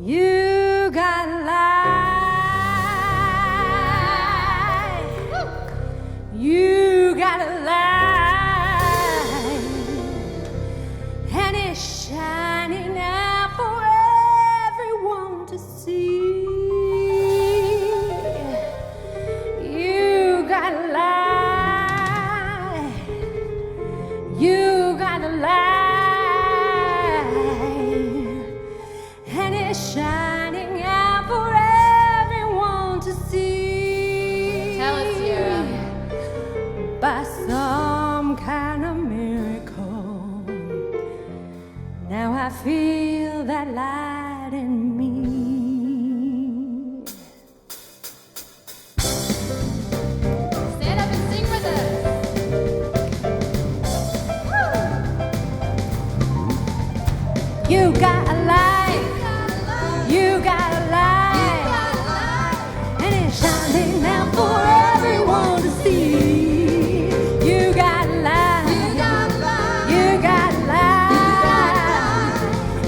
You got light. You got a light, and it's shining out for everyone to see. You got a light. You got a light, and it's shining out for everyone to see. Tell us, Sierra. By some kind of miracle, now I feel that light in me. Stand up and sing with us. You got a light, you got a light, and it's shining out for everyone to see. You got a light, you got a light,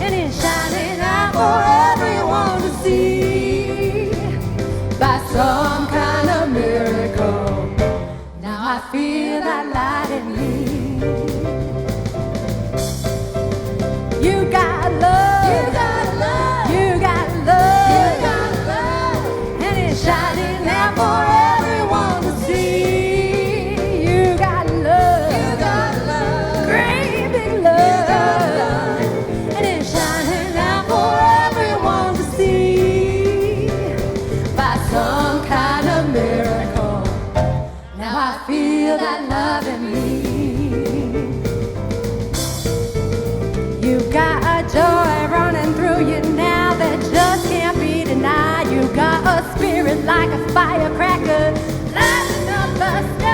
and it's shining out for everyone to see. By some kind of miracle, now I feel that light in me. You got love, you got love, you got love, you got love, and it's shining out for everyone to see. You got love, great big love, and it's shining out for everyone to see. By some kind of miracle, now I feel that love in me. You got a joy running through you now that just can't be denied. You got a spirit like a firecracker lighting up the sky.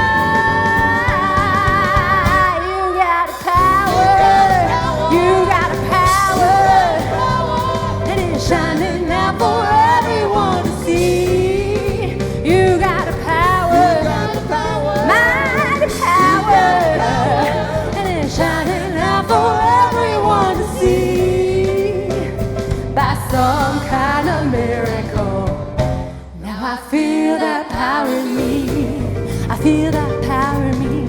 You got a power, you got a power, and it's shining out for everyone to see. You got a power, mighty power, and it's shining out for everyone to see. By some kind of miracle, now I feel that power in me. I feel that power in me.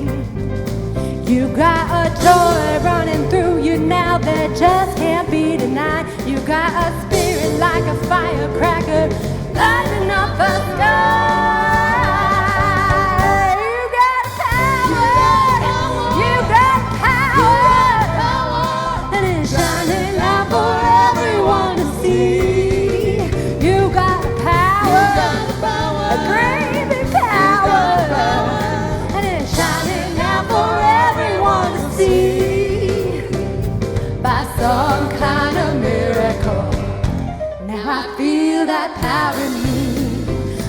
You got a joy running through you now that just can't be denied. You got a spirit like a firecracker lighting up the sky. You got power, you got power, and it's shining out for everyone to see. You got power, a great big power, and it's shining out for everyone to see. By some kind of miracle, now I feel that power in me.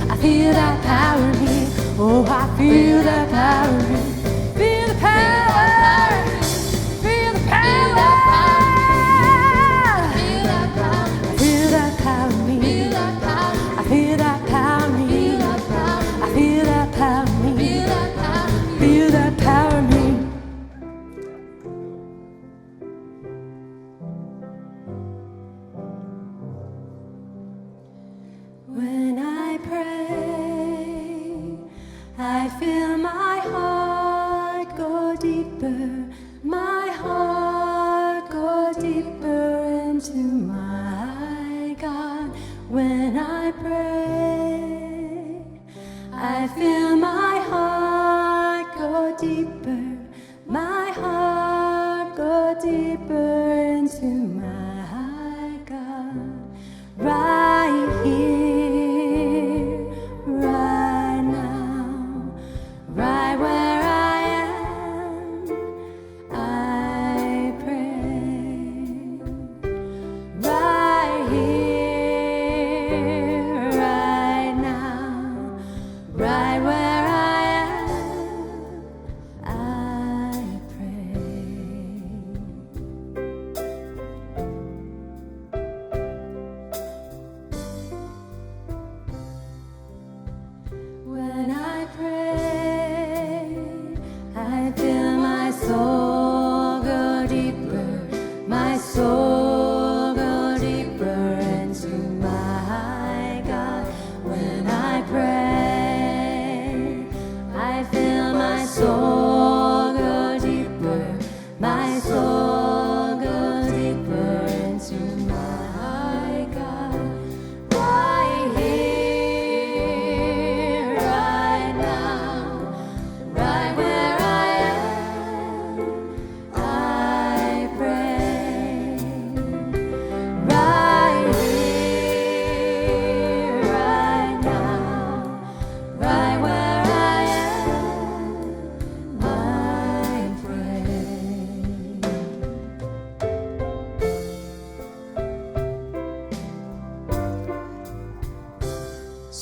I feel that power in me. Oh, I feel that power in me. Feel the power. Feel the power. Feel that power. I feel that power in me. Feel that power. I feel that power in me. Feel that power. I feel that power in me. Feel that power. Feel that power in me. When I pray, I feel my heart go deeper, my heart go deeper into my God. When I pray, I feel my heart go deeper, my heart go deeper into my God. Right here, right now, right where I am,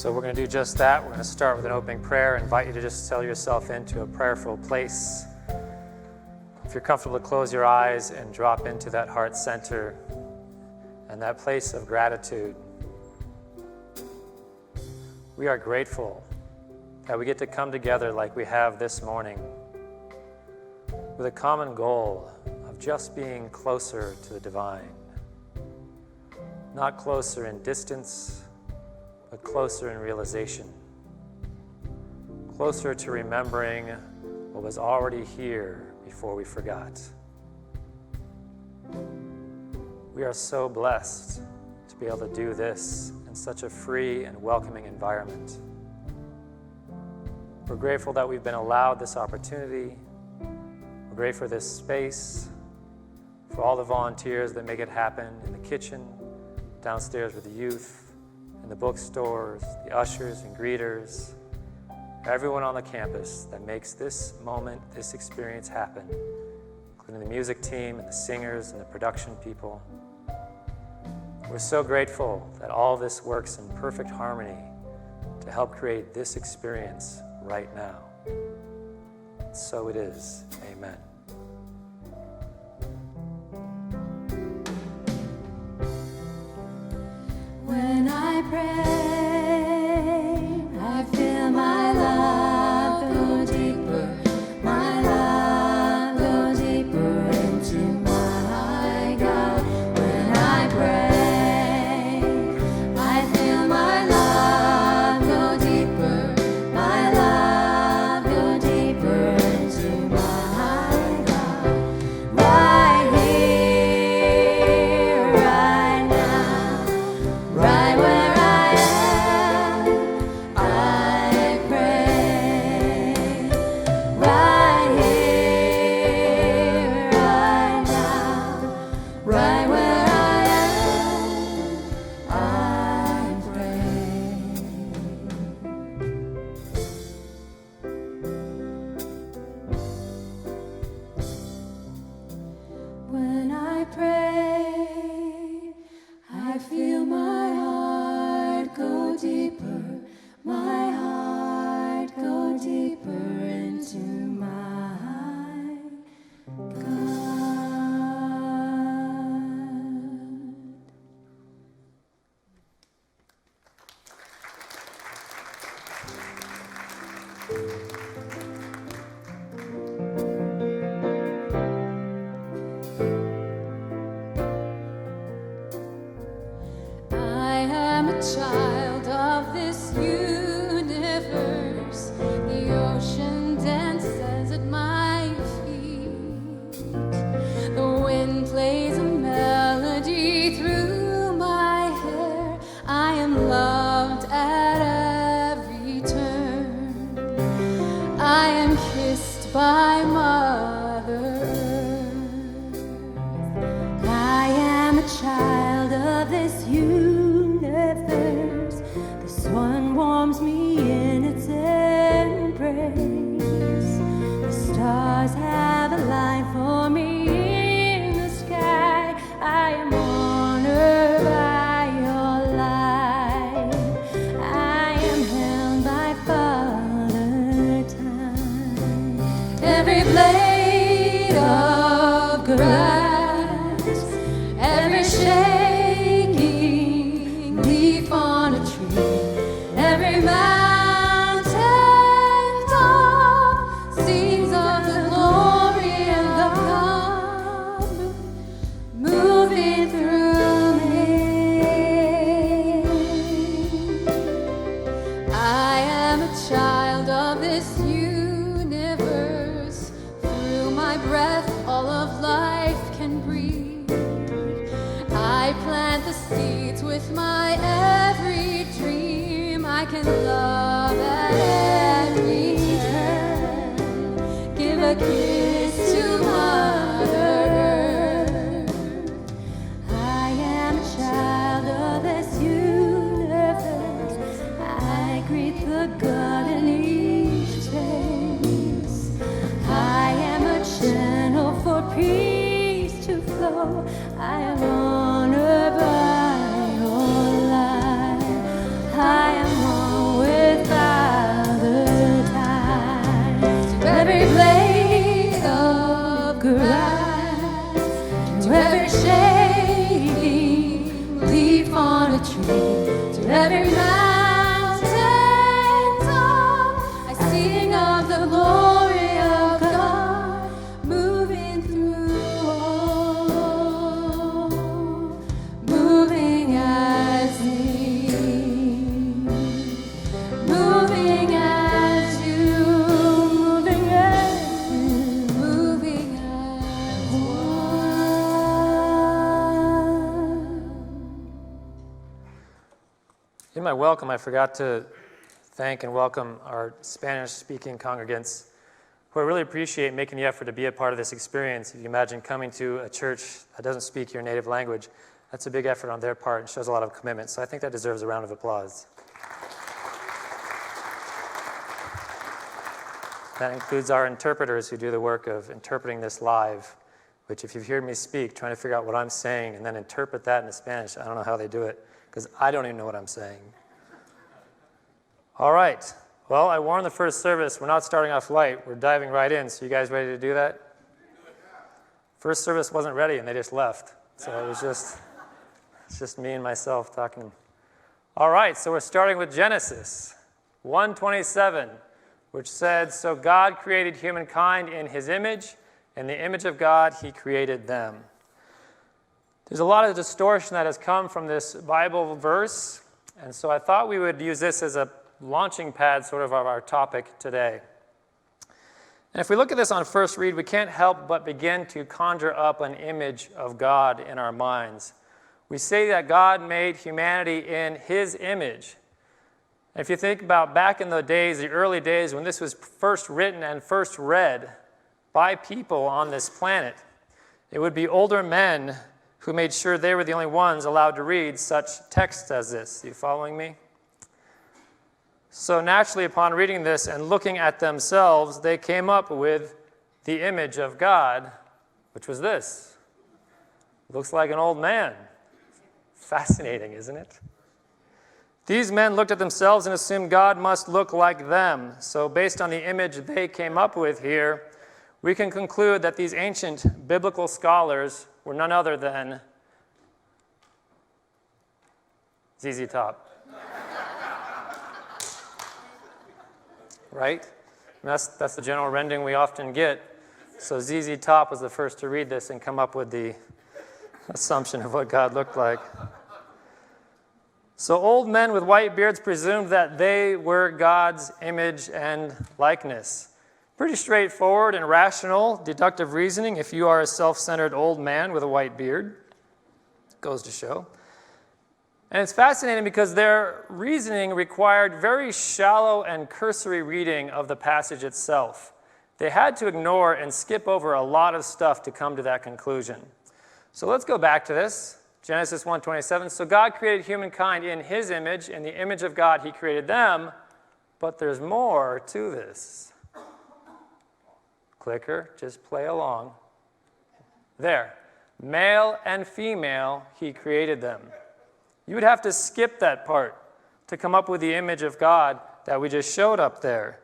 So we're going to do just that. We're going to start with an opening prayer. I invite you to just settle yourself into a prayerful place. If you're comfortable, to close your eyes and drop into that heart center and that place of gratitude. We are grateful that we get to come together like we have this morning with a common goal of just being closer to the divine. Not closer in distance, but closer in realization. Closer to remembering what was already here before we forgot. We are so blessed to be able to do this in such a free and welcoming environment. We're grateful that we've been allowed this opportunity. We're grateful for this space, for all the volunteers that make it happen in the kitchen, downstairs with the youth, in the bookstores, the ushers and greeters, everyone on the campus that makes this moment, this experience happen, including the music team and the singers and the production people. We're so grateful that all this works in perfect harmony to help create this experience right now. So it is. Amen. When I pray, I feel my love go deeper, my love go deeper into my God. When I pray, I feel my love go deeper, my love go deeper into my God. Right here, right now, right where I am, I pray. Right here, right now, right where I am, I pray. When I pray, I feel my heart go deeper, my heart go deeper into my God. I am a child of this universe. The ocean dances at my feet. The wind plays a melody through my hair. I am loved at every turn. I am kissed by Mother Earth. I am a child of this universe. The sun warms me in its embrace. The stars have a line for me in the sky. I am honored by your light. I am held by Father Time. Every blade of grass, every shaking leaf on a tree, every mountain top sings of the glory of God moving through me. I am a child of this universe. Through my breath, all of life can breathe. I plant the seeds with my every dream. I can love at every turn. Give a kiss to Mother Earth. I am a child of this universe. I greet the God in each face. I am a channel for peace to flow. I am honored by your light. I am honored In my welcome, I forgot to thank and welcome our Spanish-speaking congregants who I really appreciate making the effort to be a part of this experience. If you imagine coming to a church that doesn't speak your native language, that's a big effort on their part and shows a lot of commitment. So I think that deserves a round of applause. That includes our interpreters who do the work of interpreting this live, which if you've heard me speak, trying to figure out what I'm saying and then interpret that into Spanish, I don't know how they do it, because I don't even know what I'm saying. All right. Well, I warned the first service, we're not starting off light. We're diving right in. So you guys ready to do that? First service wasn't ready, and they just left. So it's just me and myself talking. All right, so we're starting with Genesis 1:27, which said, "So God created humankind in his image. In the image of God, he created them." There's a lot of distortion that has come from this Bible verse, and so I thought we would use this as a launching pad sort of our topic today. And if we look at this on first read, we can't help but begin to conjure up an image of God in our minds. We say that God made humanity in his image. And if you think about back in the days, the early days when this was first written and first read by people on this planet, it would be older men who made sure they were the only ones allowed to read such texts as this. Are you following me? So naturally, upon reading this and looking at themselves, they came up with the image of God, which was this. Looks like an old man. Fascinating, isn't it? These men looked at themselves and assumed God must look like them. So based on the image they came up with here, we can conclude that these ancient biblical scholars were none other than ZZ Top. Right? That's the general rendering we often get. So ZZ Top was the first to read this and come up with the assumption of what God looked like. So old men with white beards presumed that they were God's image and likeness. Pretty straightforward and rational, deductive reasoning if you are a self-centered old man with a white beard. Goes to show. And it's fascinating because their reasoning required very shallow and cursory reading of the passage itself. They had to ignore and skip over a lot of stuff to come to that conclusion. So let's go back to this. Genesis 1:27. So God created humankind in his image. In the image of God, he created them. But there's more to this. Clicker, just play along. There. Male and female, he created them. You would have to skip that part to come up with the image of God that we just showed up there.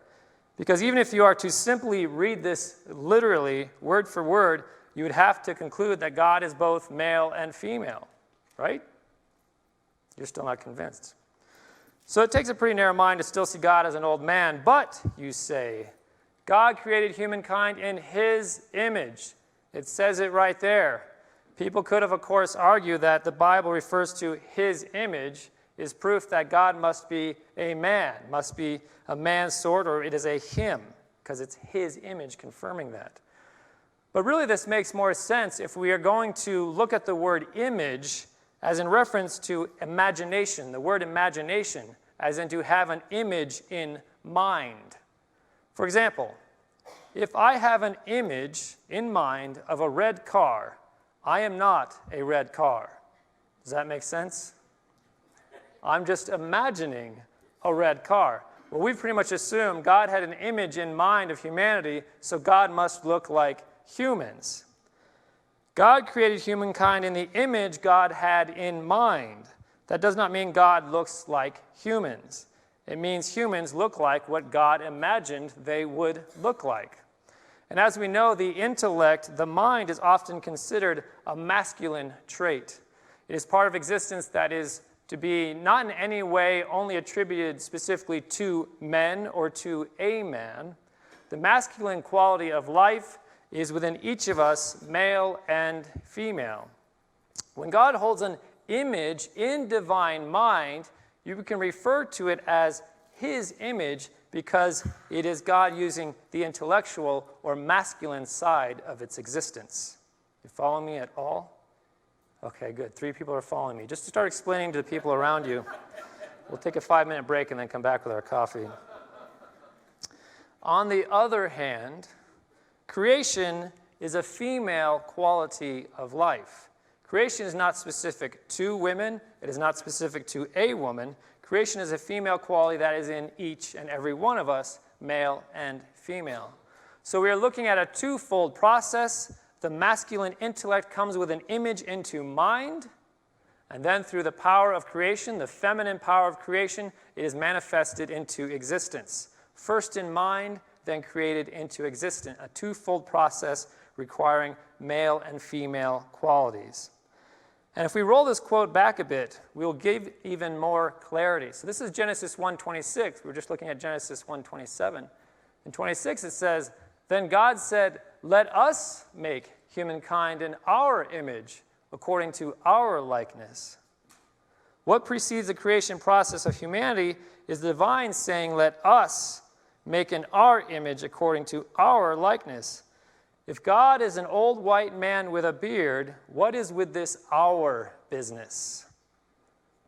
Because even if you are to simply read this literally, word for word, you would have to conclude that God is both male and female, right? You're still not convinced. So it takes a pretty narrow mind to still see God as an old man, but, you say, God created humankind in his image. It says it right there. People could have, of course, argued that the Bible refers to his image is proof that God must be a man, must be a man's sort, or it is a him, because it's his image confirming that. But really this makes more sense if we are going to look at the word image as in reference to imagination, the word imagination, as in to have an image in mind. For example, if I have an image in mind of a red car, I am not a red car. Does that make sense? I'm just imagining a red car. Well, we've pretty much assumed God had an image in mind of humanity, so God must look like humans. God created humankind in the image God had in mind. That does not mean God looks like humans. It means humans look like what God imagined they would look like. And as we know, the intellect, the mind, is often considered a masculine trait. It is part of existence that is to be not in any way only attributed specifically to men or to a man. The masculine quality of life is within each of us, male and female. When God holds an image in divine mind, you can refer to it as his image because it is God using the intellectual or masculine side of its existence. You follow me at all? Okay, good. 3 people are following me. Just to start explaining to the people around you, We'll take a 5-minute break and then come back with our coffee. On the other hand, creation is a female quality of life. Creation is not specific to women. It is not specific to a woman. Creation is a female quality that is in each and every one of us, male and female. So we are looking at a twofold process. The masculine intellect comes with an image into mind, and then through the power of creation, the feminine power of creation, it is manifested into existence. First in mind, then created into existence. A twofold process requiring male and female qualities. And if we roll this quote back a bit, we'll give even more clarity. So this is Genesis 1:26. We were just looking at Genesis 1:27. In 26 it says, "Then God said, 'Let us make humankind in our image, according to our likeness.'" What precedes the creation process of humanity is the divine saying, "Let us make in our image according to our likeness." If God is an old white man with a beard, what is with this our business?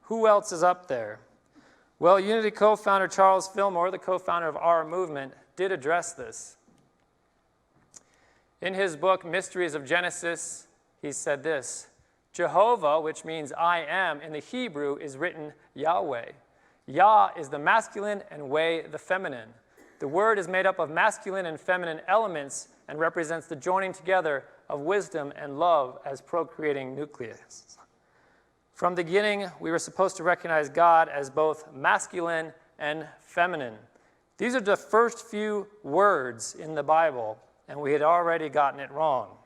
Who else is up there? Well, Unity co-founder Charles Fillmore, the co-founder of our movement, did address this. In his book, Mysteries of Genesis, he said this: Jehovah, which means I am, in the Hebrew is written Yahweh. Yah is the masculine and Weh the feminine. The word is made up of masculine and feminine elements and represents the joining together of wisdom and love as procreating nucleus. From the beginning, we were supposed to recognize God as both masculine and feminine. These are the first few words in the Bible, and we had already gotten it wrong.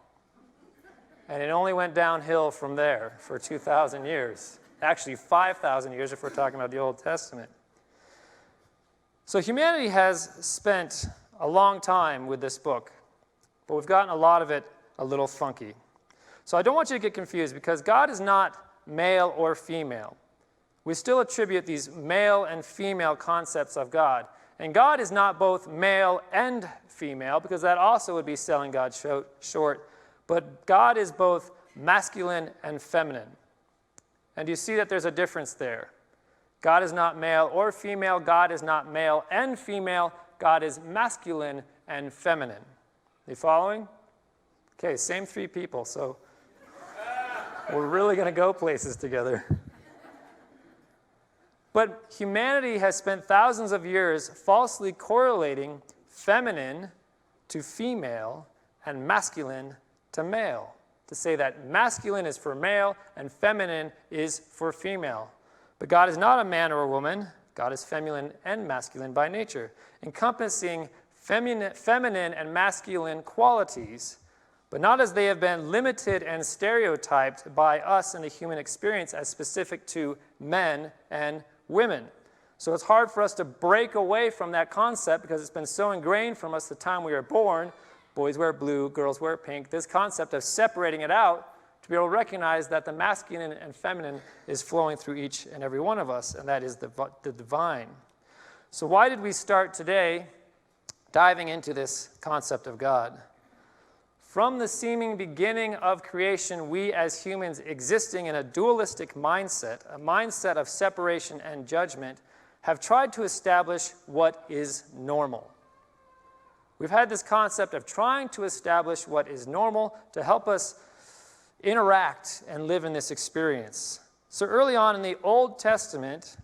And it only went downhill from there for 2,000 years. Actually, 5,000 years if we're talking about the Old Testament. So humanity has spent a long time with this book, but we've gotten a lot of it a little funky. So I don't want you to get confused, because God is not male or female. We still attribute these male and female concepts of God. And God is not both male and female, because that also would be selling God short. But God is both masculine and feminine. And you see that there's a difference there. God is not male or female. God is not male and female. God is masculine and feminine. Are you following? Okay, same three people, so we're really going to go places together. But humanity has spent thousands of years falsely correlating feminine to female and masculine to male, to say that masculine is for male and feminine is for female. But God is not a man or a woman. God is feminine and masculine by nature, encompassing feminine and masculine qualities, but not as they have been limited and stereotyped by us in the human experience as specific to men and women. So it's hard for us to break away from that concept, because it's been so ingrained from us the time we were born. Boys wear blue, girls wear pink. This concept of separating it out to be able to recognize that the masculine and feminine is flowing through each and every one of us, and that is the divine. So why did we start today diving into this concept of God? From the seeming beginning of creation, we as humans existing in a dualistic mindset, a mindset of separation and judgment, have tried to establish what is normal. We've had this concept of trying to establish what is normal to help us interact and live in this experience. So early on in the Old Testament,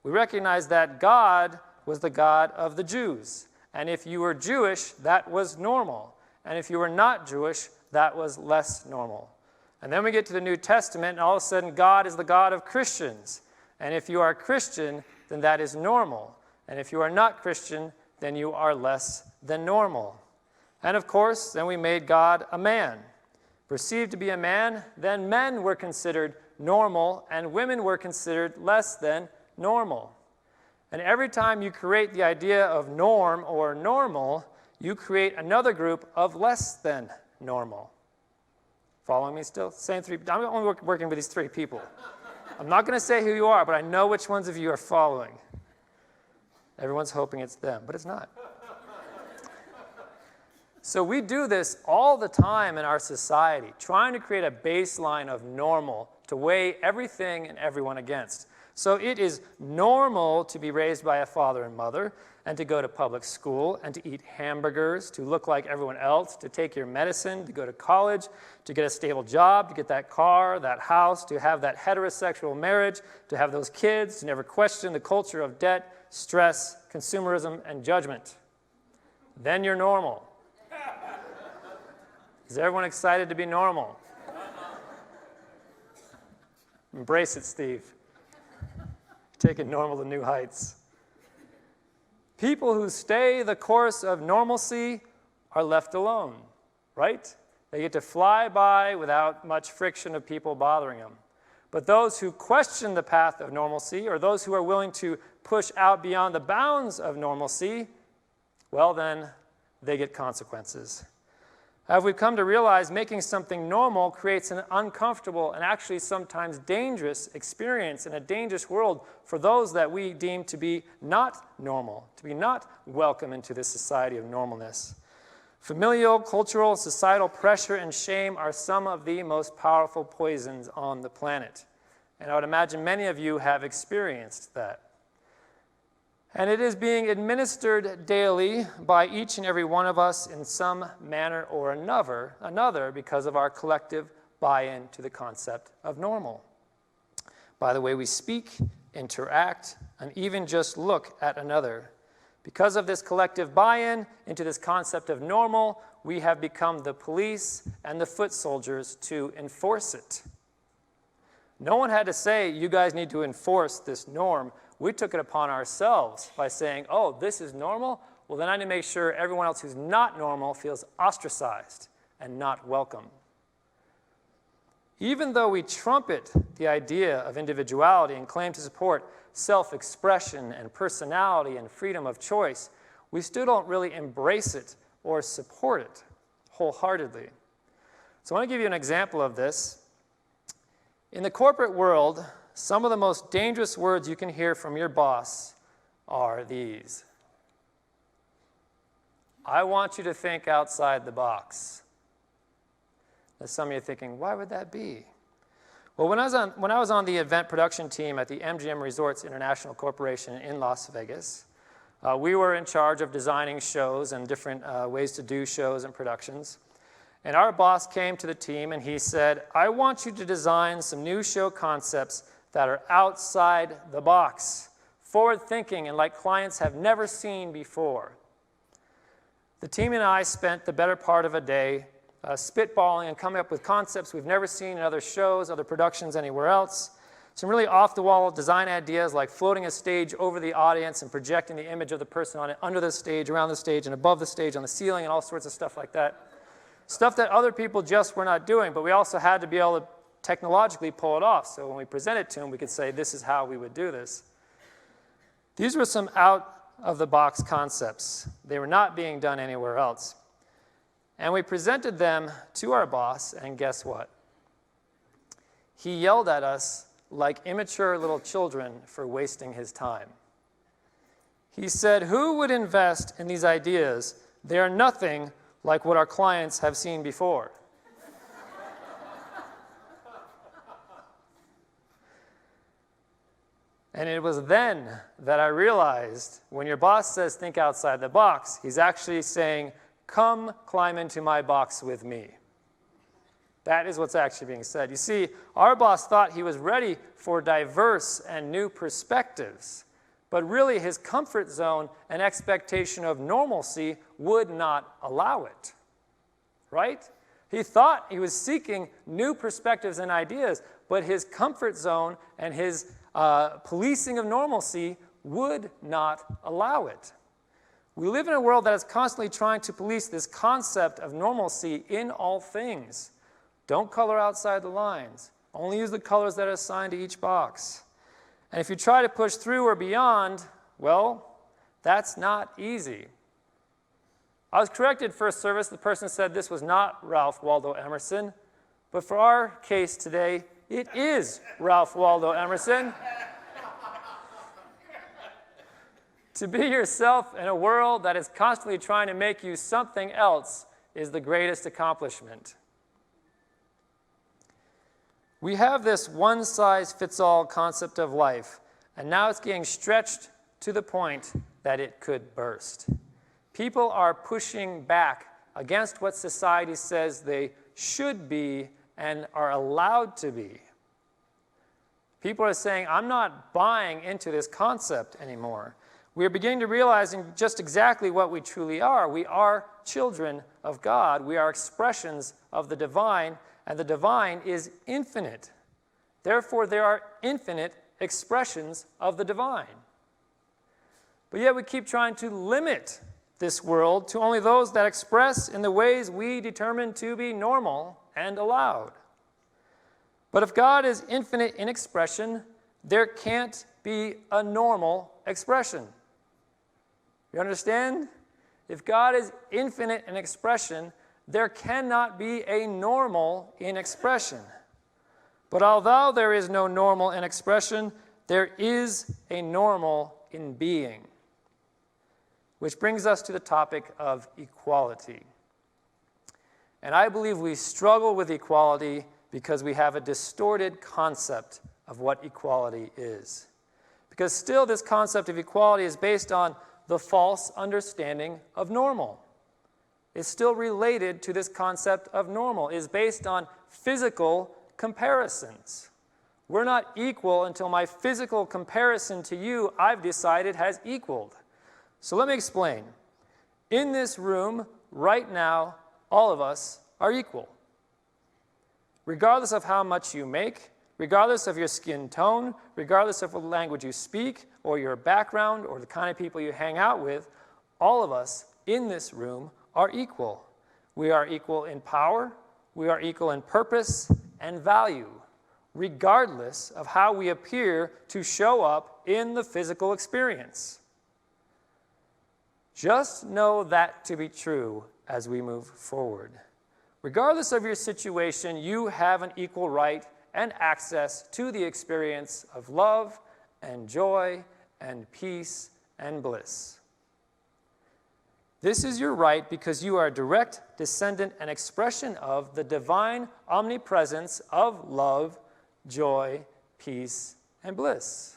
we recognize that God was the God of the Jews. And if you were Jewish, that was normal. And if you were not Jewish, that was less normal. And then we get to the New Testament, and all of a sudden, God is the God of Christians. And if you are Christian, then that is normal. And if you are not Christian, then you are less than normal. And of course, then we made God a man. Perceived to be a man, then men were considered normal, and women were considered less than normal. And every time you create the idea of norm or normal, you create another group of less than normal. Following me still? Same three. I'm only working with these three people. I'm not going to say who you are, but I know which ones of you are following. Everyone's hoping it's them, but it's not. So we do this all the time in our society, trying to create a baseline of normal to weigh everything and everyone against. So it is normal to be raised by a father and mother, and to go to public school, and to eat hamburgers, to look like everyone else, to take your medicine, to go to college, to get a stable job, to get that car, that house, to have that heterosexual marriage, to have those kids, to never question the culture of debt, stress, consumerism, and judgment. Then you're normal. Is everyone excited to be normal? Embrace it, Steve. Taking normal to new heights. People who stay the course of normalcy are left alone, right? They get to fly by without much friction of people bothering them. But those who question the path of normalcy, or those who are willing to push out beyond the bounds of normalcy, well then, they get consequences. As we've come to realize, making something normal creates an uncomfortable and actually sometimes dangerous experience in a dangerous world for those that we deem to be not normal, to be not welcome into this society of normalness. Familial, cultural, societal pressure and shame are some of the most powerful poisons on the planet. And I would imagine many of you have experienced that. And it is being administered daily by each and every one of us in some manner or another because of our collective buy-in to the concept of normal. By the way we speak, interact, and even just look at another. Because of this collective buy-in into this concept of normal, we have become the police and the foot soldiers to enforce it. No one had to say, you guys need to enforce this norm. We took it upon ourselves by saying, oh, this is normal? Well, then I need to make sure everyone else who's not normal feels ostracized and not welcome. Even though we trumpet the idea of individuality and claim to support self-expression and personality and freedom of choice, we still don't really embrace it or support it wholeheartedly. So I want to give you an example of this. In the corporate world, some of the most dangerous words you can hear from your boss are these. I want you to think outside the box. Now, some of you are thinking, why would that be? Well, when I was on the event production team at the MGM Resorts International Corporation in Las Vegas, we were in charge of designing shows and different ways to do shows and productions. And our boss came to the team and he said, I want you to design some new show concepts that are outside the box, forward-thinking and like clients have never seen before. The team and I spent the better part of a day spitballing and coming up with concepts we've never seen in other shows, other productions, anywhere else. Some really off-the-wall design ideas like floating a stage over the audience and projecting the image of the person on it under the stage, around the stage, and above the stage, on the ceiling, and all sorts of stuff like that. Stuff that other people just were not doing, but we also had to be able to technologically pull it off. So when we presented to them, we could say, this is how we would do this. These were some out-of-the-box concepts. They were not being done anywhere else. And we presented them to our boss, and guess what? He yelled at us like immature little children for wasting his time. He said, who would invest in these ideas? They are nothing like what our clients have seen before. And it was then that I realized when your boss says think outside the box, he's actually saying, come climb into my box with me. That is what's actually being said. You see, our boss thought he was ready for diverse and new perspectives, but really his comfort zone and expectation of normalcy would not allow it, right? He thought he was seeking new perspectives and ideas, but his comfort zone and his policing of normalcy would not allow it. We live in a world that is constantly trying to police this concept of normalcy in all things. Don't color outside the lines. Only use the colors that are assigned to each box. And if you try to push through or beyond, well, that's not easy. I was corrected first service. The person said this was not Ralph Waldo Emerson. But for our case today, it is Ralph Waldo Emerson. To be yourself in a world that is constantly trying to make you something else is the greatest accomplishment. We have this one-size-fits-all concept of life and now it's getting stretched to the point that it could burst. People are pushing back against what society says they should be and are allowed to be. People are saying, I'm not buying into this concept anymore. We are beginning to realize just exactly what we truly are. We are children of God. We are expressions of the divine, and the divine is infinite. Therefore, there are infinite expressions of the divine. But yet we keep trying to limit this world to only those that express in the ways we determine to be normal and allowed. But if God is infinite in expression, there can't be a normal expression. You understand? If God is infinite in expression, there cannot be a normal in expression. But although there is no normal in expression, there is a normal in being. Which brings us to the topic of equality. And I believe we struggle with equality because we have a distorted concept of what equality is. Because still this concept of equality is based on the false understanding of normal. It's still related to this concept of normal. It's based on physical comparisons. We're not equal until my physical comparison to you, I've decided, has equaled. So let me explain. In this room, right now, all of us are equal. Regardless of how much you make, regardless of your skin tone, regardless of what language you speak, or your background, or the kind of people you hang out with, all of us in this room are equal. We are equal in power, we are equal in purpose and value, regardless of how we appear to show up in the physical experience. Just know that to be true as we move forward. Regardless of your situation, you have an equal right and access to the experience of love and joy and peace and bliss. This is your right because you are a direct descendant and expression of the divine omnipresence of love, joy, peace, and bliss.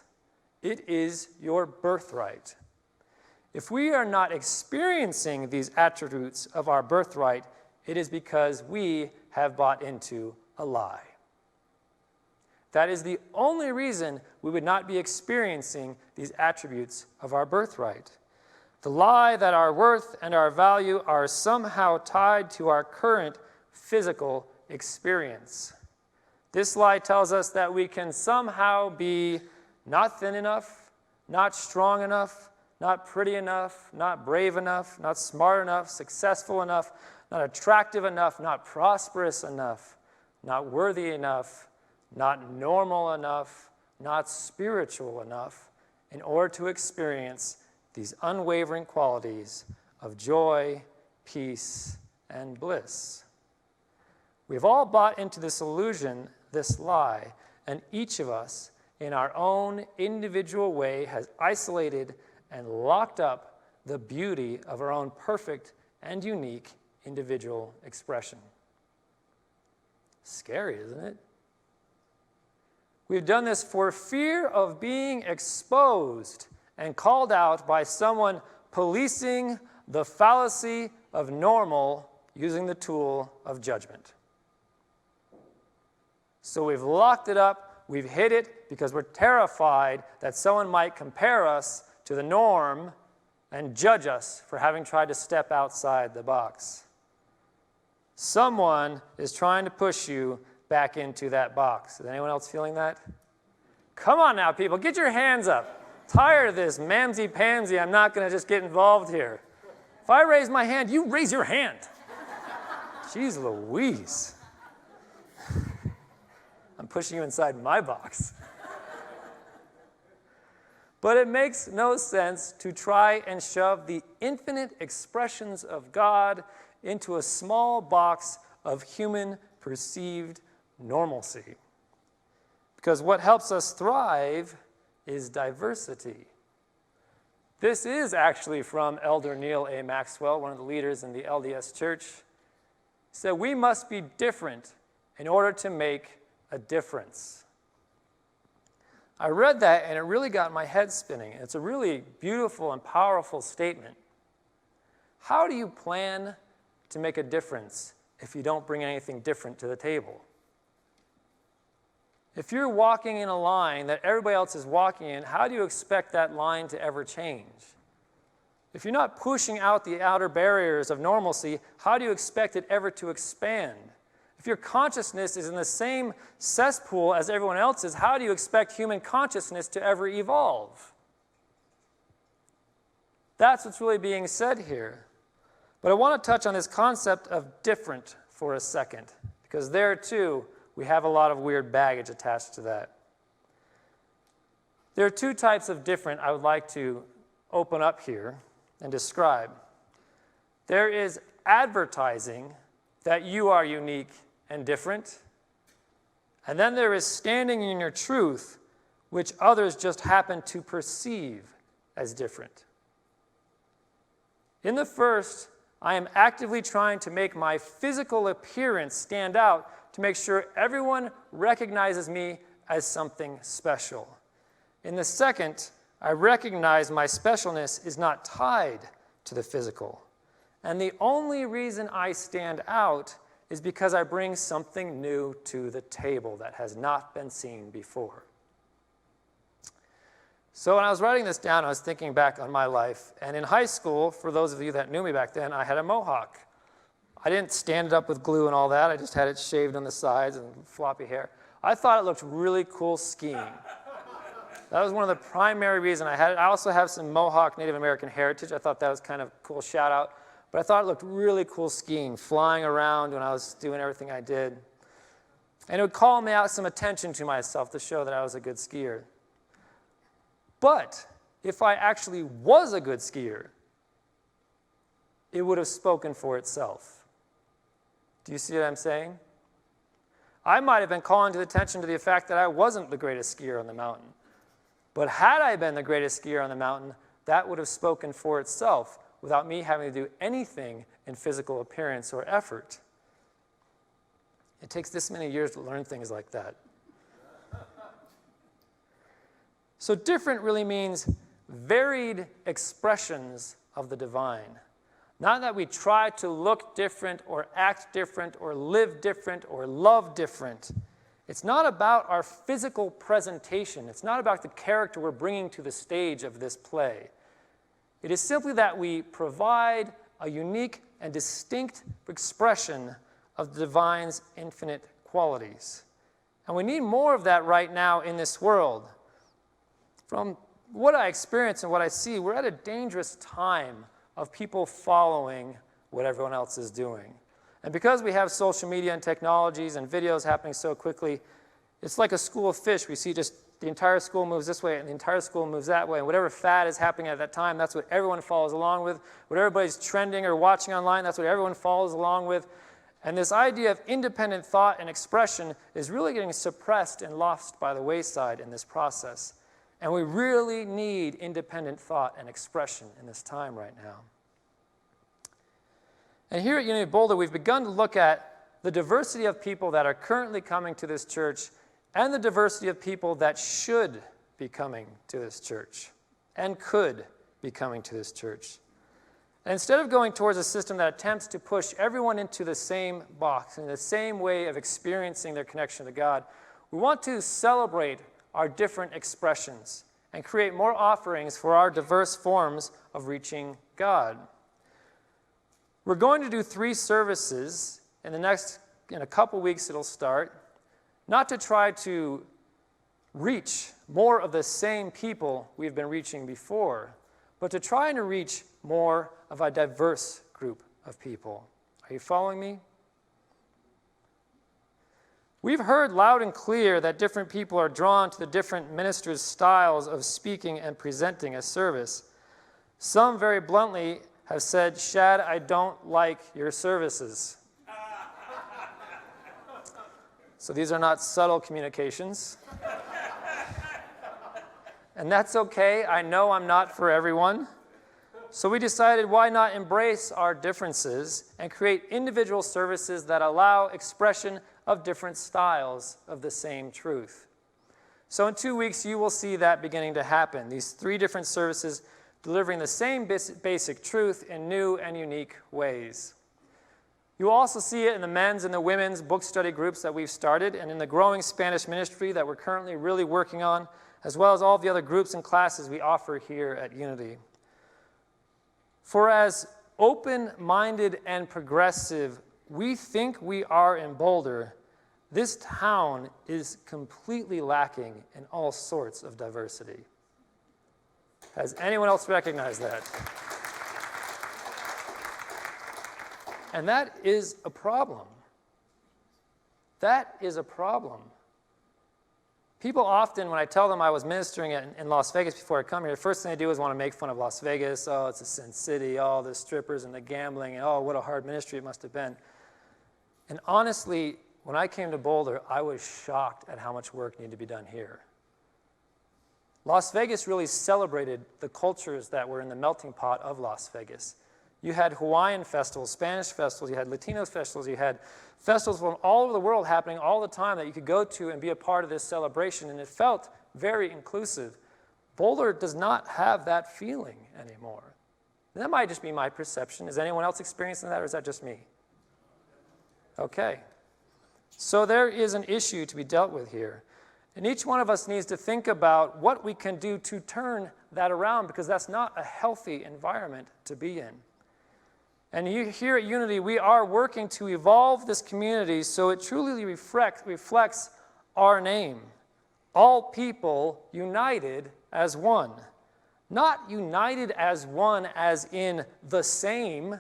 It is your birthright. If we are not experiencing these attributes of our birthright, it is because we have bought into a lie. That is the only reason we would not be experiencing these attributes of our birthright. The lie that our worth and our value are somehow tied to our current physical experience. This lie tells us that we can somehow be not thin enough, not strong enough, not pretty enough, not brave enough, not smart enough, successful enough, not attractive enough, not prosperous enough, not worthy enough, not normal enough, not spiritual enough in order to experience these unwavering qualities of joy, peace, and bliss. We've all bought into this illusion, this lie, and each of us, in our own individual way, has isolated and locked up the beauty of our own perfect and unique individual expression. Scary, isn't it? We've done this for fear of being exposed and called out by someone policing the fallacy of normal using the tool of judgment. So we've locked it up, we've hid it because we're terrified that someone might compare us to the norm and judge us for having tried to step outside the box. Someone is trying to push you back into that box. Is anyone else feeling that? Come on now, people, get your hands up. Tired of this mamsy-pamsy, I'm not going to just get involved here. If I raise my hand, you raise your hand. Jeez Louise. I'm pushing you inside my box. But it makes no sense to try and shove the infinite expressions of God into a small box of human perceived normalcy. Because what helps us thrive is diversity. This is actually from Elder Neil A. Maxwell, one of the leaders in the LDS Church. He said, we must be different in order to make a difference. I read that and it really got my head spinning. It's a really beautiful and powerful statement. How do you plan to make a difference if you don't bring anything different to the table? If you're walking in a line that everybody else is walking in, how do you expect that line to ever change? If you're not pushing out the outer barriers of normalcy, how do you expect it ever to expand? If your consciousness is in the same cesspool as everyone else's, how do you expect human consciousness to ever evolve? That's what's really being said here. But I want to touch on this concept of different for a second, because there too, we have a lot of weird baggage attached to that. There are two types of different I would like to open up here and describe. There is advertising that you are unique and different, and then there is standing in your truth, which others just happen to perceive as different. In the first, I am actively trying to make my physical appearance stand out to make sure everyone recognizes me as something special. In the second, I recognize my specialness is not tied to the physical. And the only reason I stand out is because I bring something new to the table that has not been seen before. So when I was writing this down, I was thinking back on my life. And in high school, for those of you that knew me back then, I had a mohawk. I didn't stand it up with glue and all that. I just had it shaved on the sides and floppy hair. I thought it looked really cool skiing. That was one of the primary reasons I had it. I also have some Mohawk Native American heritage. I thought that was kind of a cool shout out. But I thought it looked really cool skiing, flying around when I was doing everything I did. And it would call me out some attention to myself to show that I was a good skier. But if I actually was a good skier, it would have spoken for itself. Do you see what I'm saying? I might have been calling to attention to the fact that I wasn't the greatest skier on the mountain. But had I been the greatest skier on the mountain, that would have spoken for itself without me having to do anything in physical appearance or effort. It takes this many years to learn things like that. So different really means varied expressions of the divine. Not that we try to look different or act different or live different or love different. It's not about our physical presentation. It's not about the character we're bringing to the stage of this play. It is simply that we provide a unique and distinct expression of the divine's infinite qualities. And we need more of that right now in this world. From what I experience and what I see, we're at a dangerous time of people following what everyone else is doing. And because we have social media and technologies and videos happening so quickly, it's like a school of fish. We see just the entire school moves this way and the entire school moves that way. And whatever fad is happening at that time, that's what everyone follows along with. What everybody's trending or watching online, that's what everyone follows along with. And this idea of independent thought and expression is really getting suppressed and lost by the wayside in this process. And we really need independent thought and expression in this time right now. And here at Unity of Boulder, we've begun to look at the diversity of people that are currently coming to this church and the diversity of people that should be coming to this church and could be coming to this church. And instead of going towards a system that attempts to push everyone into the same box, in the same way of experiencing their connection to God, we want to celebrate our different expressions and create more offerings for our diverse forms of reaching God. We're going to do 3 services. In a couple weeks it'll start, not to try to reach more of the same people we've been reaching before, but to try and reach more of a diverse group of people. Are you following me? We've heard loud and clear that different people are drawn to the different ministers' styles of speaking and presenting a service. Some very bluntly have said, "Shad, I don't like your services." So these are not subtle communications. And that's okay. I know I'm not for everyone. So we decided, why not embrace our differences and create individual services that allow expression of different styles of the same truth. So in 2 weeks, you will see that beginning to happen. These 3 different services delivering the same basic truth in new and unique ways. You will also see it in the men's and the women's book study groups that we've started, and in the growing Spanish ministry that we're currently really working on, as well as all the other groups and classes we offer here at Unity. For as open-minded and progressive we think we are in Boulder, this town is completely lacking in all sorts of diversity. Has anyone else recognized that? And that is a problem. That is a problem. People often, when I tell them I was ministering in Las Vegas before I come here, the first thing they do is want to make fun of Las Vegas. Oh, it's a sin city. Oh, the strippers and the gambling. And oh, what a hard ministry it must have been. And honestly, when I came to Boulder, I was shocked at how much work needed to be done here. Las Vegas really celebrated the cultures that were in the melting pot of Las Vegas. You had Hawaiian festivals, Spanish festivals, you had Latino festivals, you had festivals from all over the world happening all the time that you could go to and be a part of this celebration, and it felt very inclusive. Boulder does not have that feeling anymore. And that might just be my perception. Is anyone else experiencing that, or is that just me? Okay. So there is an issue to be dealt with here. And each one of us needs to think about what we can do to turn that around, because that's not a healthy environment to be in. And here at Unity, we are working to evolve this community so it truly reflects our name. All people united as one. Not united as one as in the same.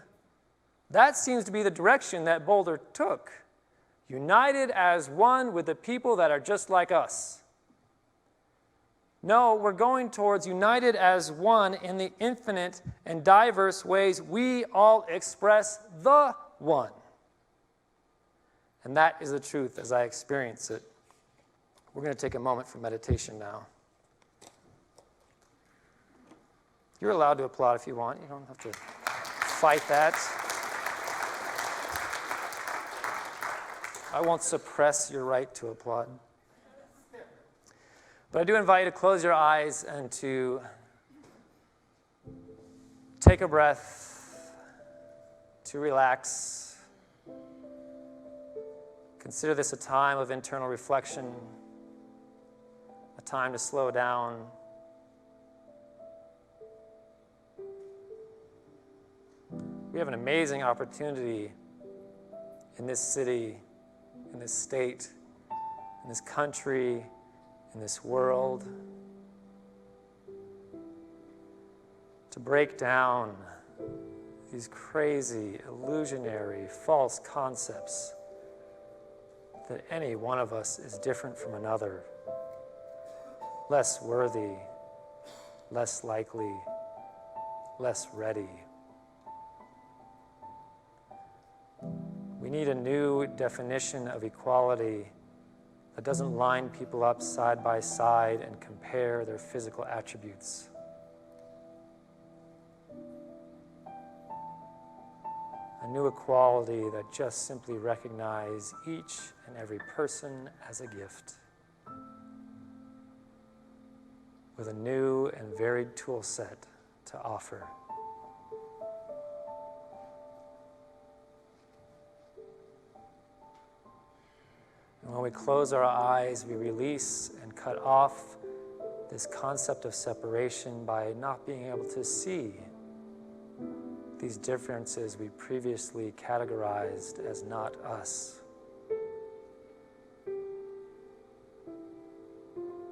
That seems to be the direction that Boulder took. United as one with the people that are just like us. No, we're going towards united as one in the infinite and diverse ways we all express the one. And that is the truth as I experience it. We're going to take a moment for meditation now. You're allowed to applaud if you want. You don't have to fight that. I won't suppress your right to applaud. But I do invite you to close your eyes and to take a breath, to relax. Consider this a time of internal reflection, a time to slow down. We have an amazing opportunity in this city, in this state, in this country, in this world, to break down these crazy, illusionary, false concepts that any one of us is different from another, less worthy, less likely, less ready. We need a new definition of equality that doesn't line people up side by side and compare their physical attributes. A new equality that just simply recognizes each and every person as a gift, with a new and varied tool set to offer. And when we close our eyes, we release and cut off this concept of separation by not being able to see these differences we previously categorized as not us.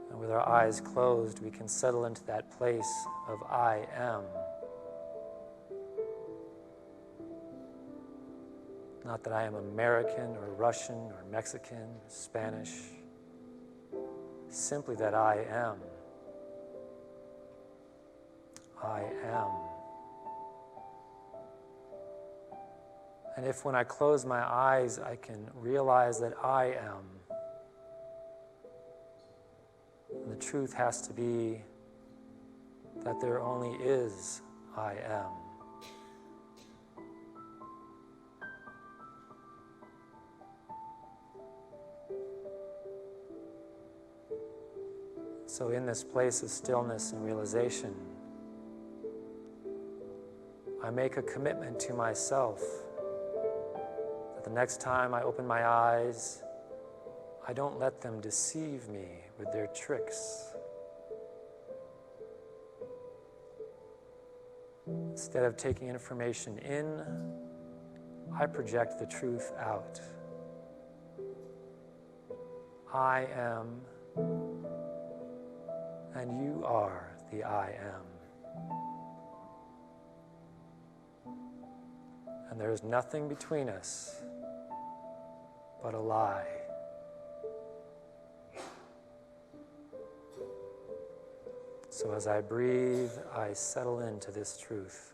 And with our eyes closed, we can settle into that place of I am. Not that I am American or Russian or Mexican, Spanish. Simply that I am. I am. And if when I close my eyes, I can realize that I am, the truth has to be that there only is I am. So in this place of stillness and realization, I make a commitment to myself that the next time I open my eyes, I don't let them deceive me with their tricks. Instead of taking information in, I project the truth out. I am, and you are the I am. And there is nothing between us but a lie. So as I breathe, I settle into this truth.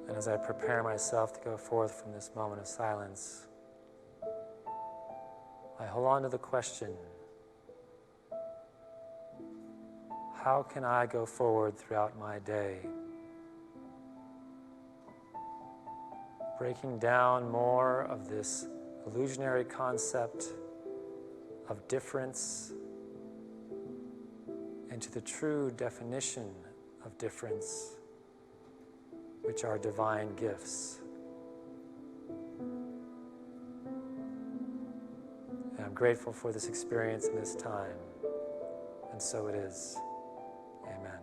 And as I prepare myself to go forth from this moment of silence, I hold on to the question, how can I go forward throughout my day, breaking down more of this illusionary concept of difference into the true definition of difference, which are divine gifts. And I'm grateful for this experience and this time, and so it is. Amen.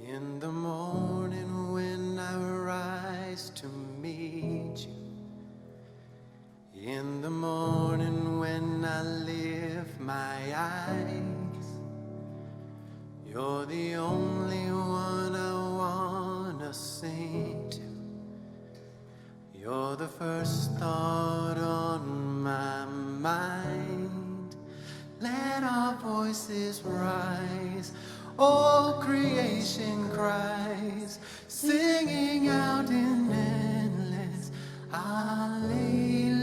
In the morning when I rise to meet you, in the morning when I lift my eyes, you're the only one I wanna sing to. You're the first thought on my mind. Let our voices rise, all creation cries, singing out in endless hallelujah.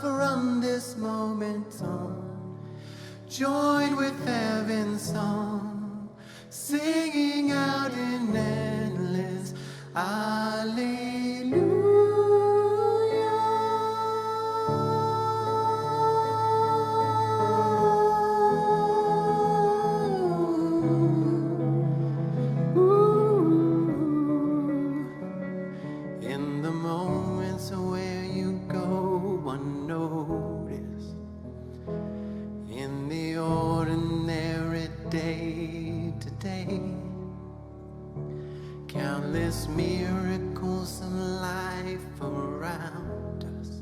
From this moment on, joined with heaven's song, singing out in endless hallelujah. In the moments where you go unnoticed, in the ordinary day to day, countless miracles of life around us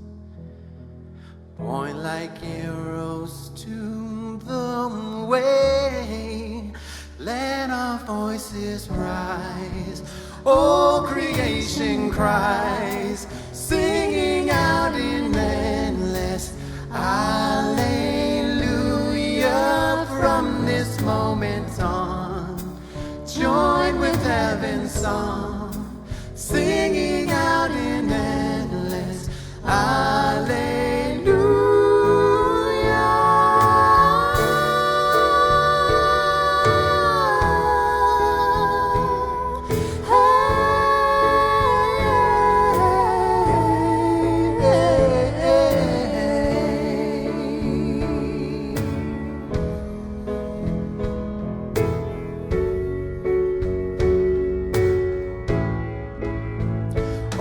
point like arrows to the way. Let our voices rise, all creation cries, singing out in endless hallelujah. From this moment on, joined with heaven's song, singing out in endless hallelujah.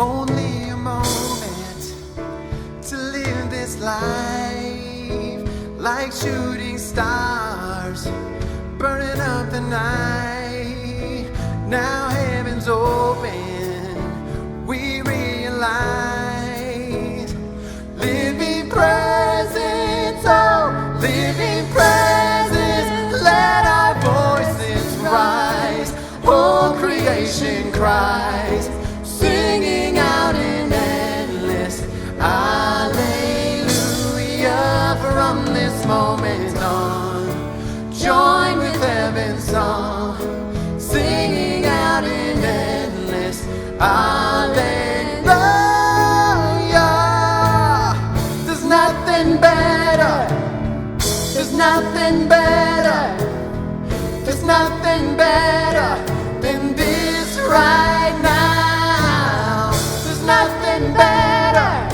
Only a moment to live this life, like shooting stars, burning up the night. Now heaven's open, we realize living presence, oh, living presence, let our voices rise, whole creation cries, singing out in endless hallelujah. From this moment on, join with heaven's song, singing out in endless hallelujah. There's nothing better, there's nothing better, there's nothing better than this right now. There's nothing better,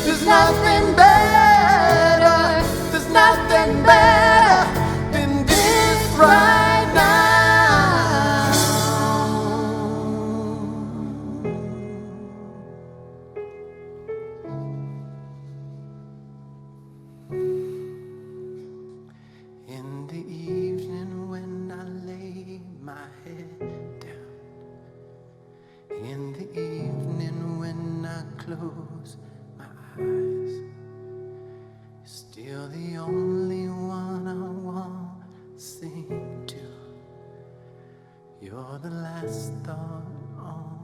there's nothing better, there's nothing better than this right now. In the evening when I lay my head down, in the evening when I close my eyes, you're still the only one I want to sing to. You're the last thought on